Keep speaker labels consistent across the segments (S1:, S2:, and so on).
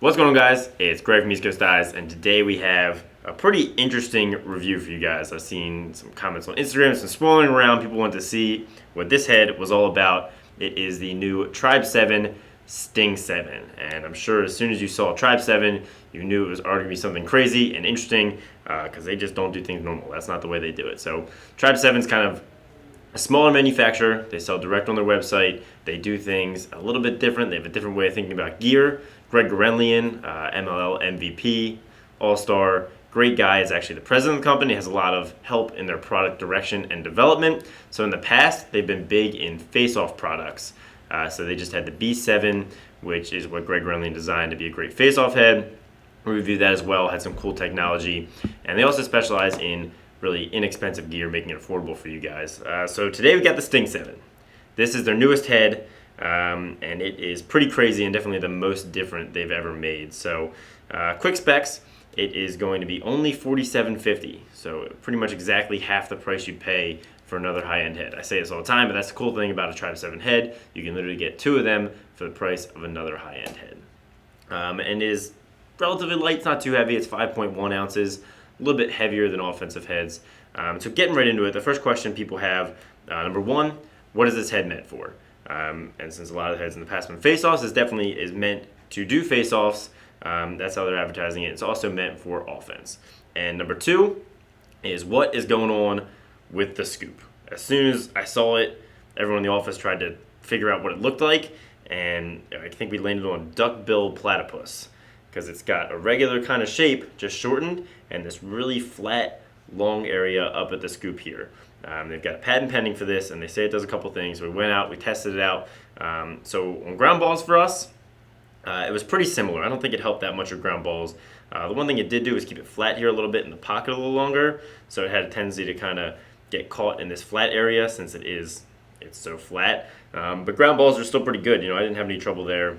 S1: What's going on, guys? It's Greg from East Coast Eyes, and today we have a pretty interesting review for you guys. I've seen some comments on Instagram, some swirling around. People want to see what this head was all about. It is the new Tribe 7 Sting 7, and I'm sure as soon as you saw Tribe 7, you knew it was already going to be something crazy and interesting because they just don't do things normal. That's not the way they do it. So Tribe 7 is kind of a smaller manufacturer. They sell direct on their website. They do things a little bit different. They have a different way of thinking about gear. Greg Gurenlian, MLL MVP, All-Star, great guy, is actually the president of the company, has a lot of help in their product direction and development. So in the past, they've been big in face-off products. So they just had the B7, which is what Greg Gurenlian designed to be a great face-off head. We reviewed that as well, had some cool technology. And they also specialize in really inexpensive gear, making it affordable for you guys. So today we got the Sting 7. This is their newest head. And it is pretty crazy and definitely the most different they've ever made. So quick specs, it is going to be only $47.50, so pretty much exactly half the price you'd pay for another high-end head. I say this all the time, but that's the cool thing about a Tribe 7 head. You can literally get two of them for the price of another high-end head. And it is relatively light, it's not too heavy, it's 5.1 ounces, a little bit heavier than offensive heads. So getting right into it, the first question people have, number one, what is this head meant for? And since a lot of the heads in the past have been face-offs, this definitely is meant to do face-offs. That's how they're advertising it. It's also meant for offense. And number two is what is going on with the scoop. As soon as I saw it, everyone in the office tried to figure out what it looked like, and I think we landed on duck-billed platypus because it's got a regular kind of shape, just shortened, and this really flat, long area up at the scoop here. They've got a patent pending for this, and they say it does a couple things. So we went out, we tested it out. So on ground balls for us, it was pretty similar. I don't think it helped that much with ground balls. The one thing it did do is keep it flat here a little bit in the pocket a little longer, so it had a tendency to kind of get caught in this flat area since it's so flat. But ground balls are still pretty good. I didn't have any trouble there.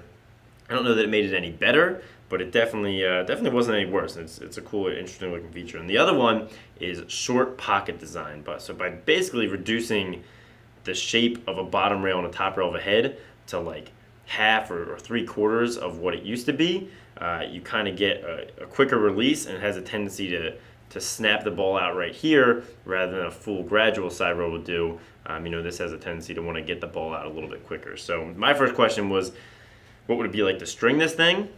S1: I don't know that it made it any better, but it definitely wasn't any worse. It's a cool, interesting looking feature. And the other one is short pocket design. So by basically reducing the shape of a bottom rail and a top rail of a head to like half or 3/4 of what it used to be, you kind of get a quicker release, and it has a tendency to snap the ball out right here rather than a full gradual side roll would do. This has a tendency to want to get the ball out a little bit quicker. So my first question was, what would it be like to string this thing?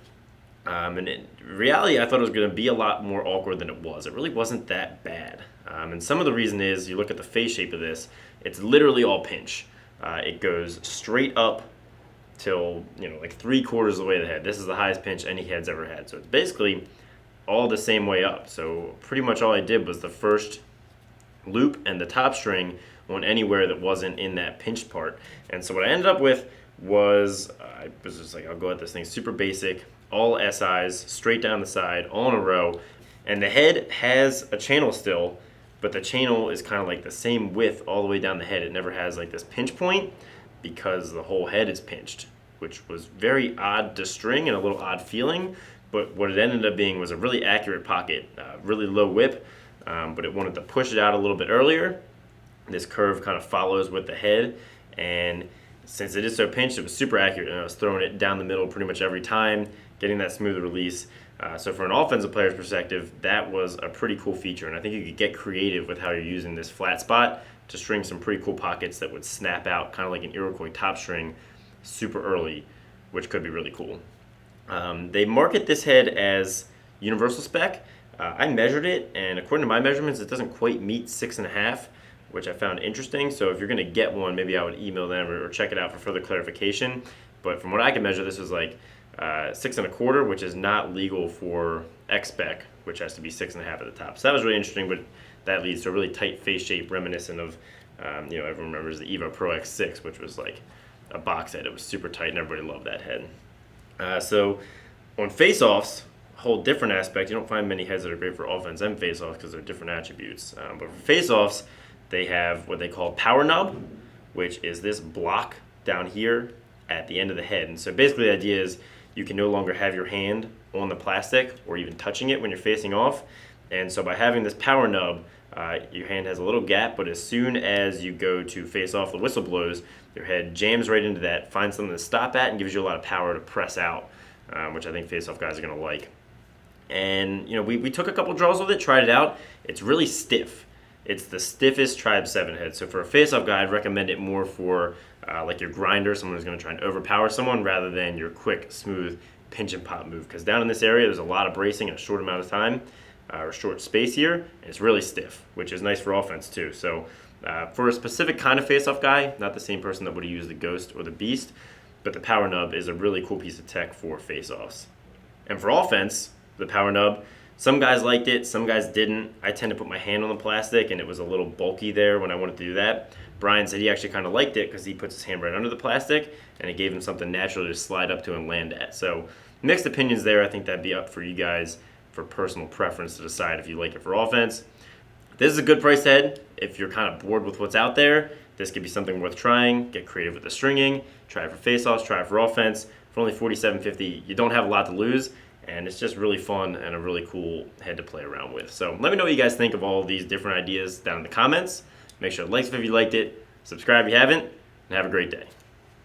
S1: And in reality, I thought it was going to be a lot more awkward than it was. It really wasn't that bad. And some of the reason is, you look at the face shape of this, it's literally all pinch. It goes straight up till, like 3/4 of the way of the head. This is the highest pinch any head's ever had. So it's basically all the same way up. So pretty much all I did was the first loop and the top string on anywhere that wasn't in that pinched part. And so what I ended up with was, I was just like, I'll go at this thing super basic, all SIs, straight down the side, all in a row. And the head has a channel still, but the channel is kind of like the same width all the way down the head. It never has like this pinch point because the whole head is pinched, which was very odd to string and a little odd feeling. But what it ended up being was a really accurate pocket, really low whip, but it wanted to push it out a little bit earlier. This curve kind of follows with the head, and since it is so pinched, it was super accurate, and I was throwing it down the middle pretty much every time, getting that smooth release. So for an offensive player's perspective, that was a pretty cool feature, and I think you could get creative with how you're using this flat spot to string some pretty cool pockets that would snap out kind of like an Iroquois top string super early, which could be really cool. They market this head as universal spec. I measured it, and according to my measurements, it doesn't quite meet 6.5, which I found interesting. So if you're going to get one, maybe I would email them or check it out for further clarification. But from what I can measure, this was like 6.25, which is not legal for X-Spec, which has to be 6.5 at the top. So that was really interesting, but that leads to a really tight face shape reminiscent of, everyone remembers the Evo Pro X6, which was like a box head. It was super tight, and everybody loved that head. So on face-offs, a whole different aspect. You don't find many heads that are great for offense and face-offs because they're different attributes. But for face-offs, they have what they call power nub, which is this block down here at the end of the head. And so basically the idea is you can no longer have your hand on the plastic or even touching it when you're facing off. And so by having this power nub, your hand has a little gap, but as soon as you go to face off, the whistle blows, your head jams right into that, finds something to stop at, and gives you a lot of power to press out which I think face-off guys are going to like. And, we took a couple draws with it, tried it out. It's really stiff. It's the stiffest Tribe 7 head. So for a face-off guy, I'd recommend it more for like your grinder, someone who's going to try and overpower someone, rather than your quick, smooth pinch and pop move. Because down in this area, there's a lot of bracing in a short amount of time, or short space here, and it's really stiff, which is nice for offense too. So for a specific kind of face-off guy, not the same person that would have used the Ghost or the Beast, but the Power Nub is a really cool piece of tech for face-offs. And for offense, the Power Nub, some guys liked it, some guys didn't. I tend to put my hand on the plastic, and it was a little bulky there when I wanted to do that. Brian said he actually kind of liked it because he puts his hand right under the plastic, and it gave him something natural to slide up to and land at. So mixed opinions there. I think that'd be up for you guys for personal preference to decide if you like it for offense. This is a good price head. If you're kind of bored with what's out there, this could be something worth trying. Get creative with the stringing. Try it for face-offs, try it for offense. For only $47.50, you don't have a lot to lose, and it's just really fun and a really cool head to play around with. So let me know what you guys think of all of these different ideas down in the comments. Make sure to like if you liked it, subscribe if you haven't, and have a great day.